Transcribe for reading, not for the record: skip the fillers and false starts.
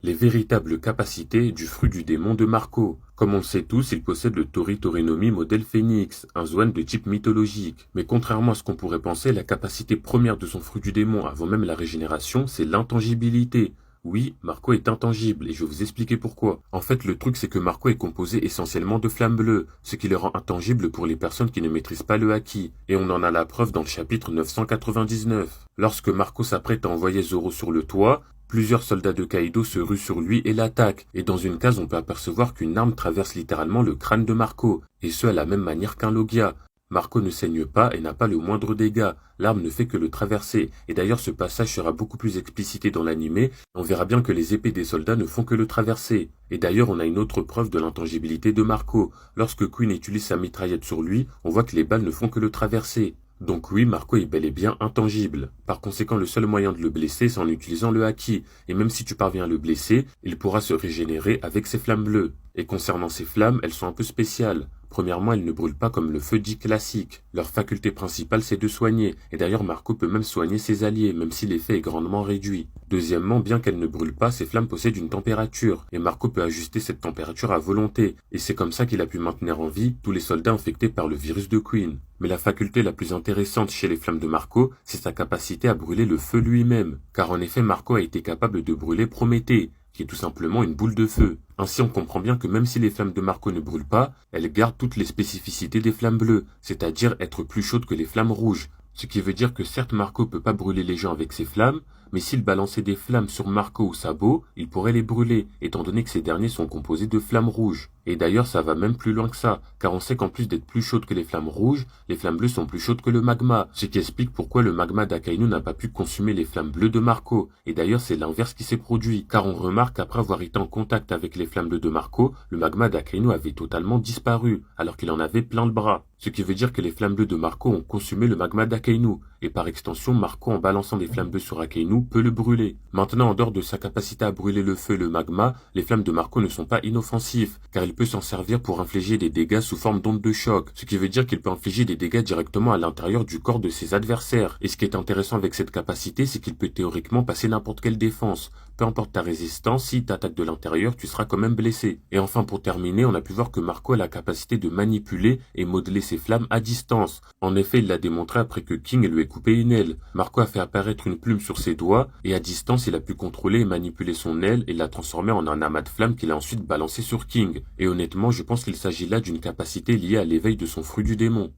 les véritables capacités du fruit du démon de Marco. Comme on le sait tous, il possède le Tori Torinomi modèle Phénix, un Zwan de type mythologique. Mais contrairement à ce qu'on pourrait penser, la capacité première de son fruit du démon avant même la régénération, c'est l'intangibilité. Oui, Marco est intangible, et je vais vous expliquer pourquoi. En fait, le truc c'est que Marco est composé essentiellement de flammes bleues, ce qui le rend intangible pour les personnes qui ne maîtrisent pas le haki. Et on en a la preuve dans le chapitre 999. Lorsque Marco s'apprête à envoyer Zoro sur le toit, plusieurs soldats de Kaido se ruent sur lui et l'attaquent, et dans une case on peut apercevoir qu'une arme traverse littéralement le crâne de Marco, et ce à la même manière qu'un Logia. Marco ne saigne pas et n'a pas le moindre dégât, l'arme ne fait que le traverser, et d'ailleurs ce passage sera beaucoup plus explicité dans l'animé, on verra bien que les épées des soldats ne font que le traverser. Et d'ailleurs on a une autre preuve de l'intangibilité de Marco, lorsque Queen utilise sa mitraillette sur lui, on voit que les balles ne font que le traverser. Donc oui, Marco est bel et bien intangible. Par conséquent, le seul moyen de le blesser, c'est en utilisant le haki. Et même si tu parviens à le blesser, il pourra se régénérer avec ses flammes bleues. Et concernant ces flammes, elles sont un peu spéciales. Premièrement, elles ne brûlent pas comme le feu dit classique. Leur faculté principale, c'est de soigner. Et d'ailleurs, Marco peut même soigner ses alliés, même si l'effet est grandement réduit. Deuxièmement, bien qu'elles ne brûlent pas, ces flammes possèdent une température. Et Marco peut ajuster cette température à volonté. Et c'est comme ça qu'il a pu maintenir en vie tous les soldats infectés par le virus de Queen. Mais la faculté la plus intéressante chez les flammes de Marco, c'est sa capacité à brûler le feu lui-même. Car en effet, Marco a été capable de brûler Prométhée, qui est tout simplement une boule de feu. Ainsi on comprend bien que même si les flammes de Marco ne brûlent pas, elles gardent toutes les spécificités des flammes bleues, c'est-à-dire être plus chaudes que les flammes rouges. Ce qui veut dire que certes Marco peut pas brûler les gens avec ses flammes, mais s'il balançait des flammes sur Marco ou Sabo, il pourrait les brûler, étant donné que ces derniers sont composés de flammes rouges. Et d'ailleurs ça va même plus loin que ça, car on sait qu'en plus d'être plus chaudes que les flammes rouges, les flammes bleues sont plus chaudes que le magma, ce qui explique pourquoi le magma d'Akainu n'a pas pu consumer les flammes bleues de Marco. Et d'ailleurs c'est l'inverse qui s'est produit, car on remarque qu'après avoir été en contact avec les flammes bleues de Marco, le magma d'Akainu avait totalement disparu, alors qu'il en avait plein le bras. Ce qui veut dire que les flammes bleues de Marco ont consumé le magma d'Akainu, et par extension Marco en balançant des flammes bleues sur Akainu peut le brûler. Maintenant en dehors de sa capacité à brûler le feu et le magma, les flammes de Marco ne sont pas inoffensives, car il peut s'en servir pour infliger des dégâts sous forme d'ondes de choc, ce qui veut dire qu'il peut infliger des dégâts directement à l'intérieur du corps de ses adversaires. Et ce qui est intéressant avec cette capacité, c'est qu'il peut théoriquement passer n'importe quelle défense. Peu importe ta résistance, si t'attaques de l'intérieur, tu seras quand même blessé. Et enfin pour terminer, on a pu voir que Marco a la capacité de manipuler et modeler ses flammes à distance. En effet, il l'a démontré après que King lui ait coupé une aile. Marco a fait apparaître une plume sur ses doigts, et à distance, il a pu contrôler et manipuler son aile et la transformer en un amas de flammes qu'il a ensuite balancé sur King. Et honnêtement, je pense qu'il s'agit là d'une capacité liée à l'éveil de son fruit du démon.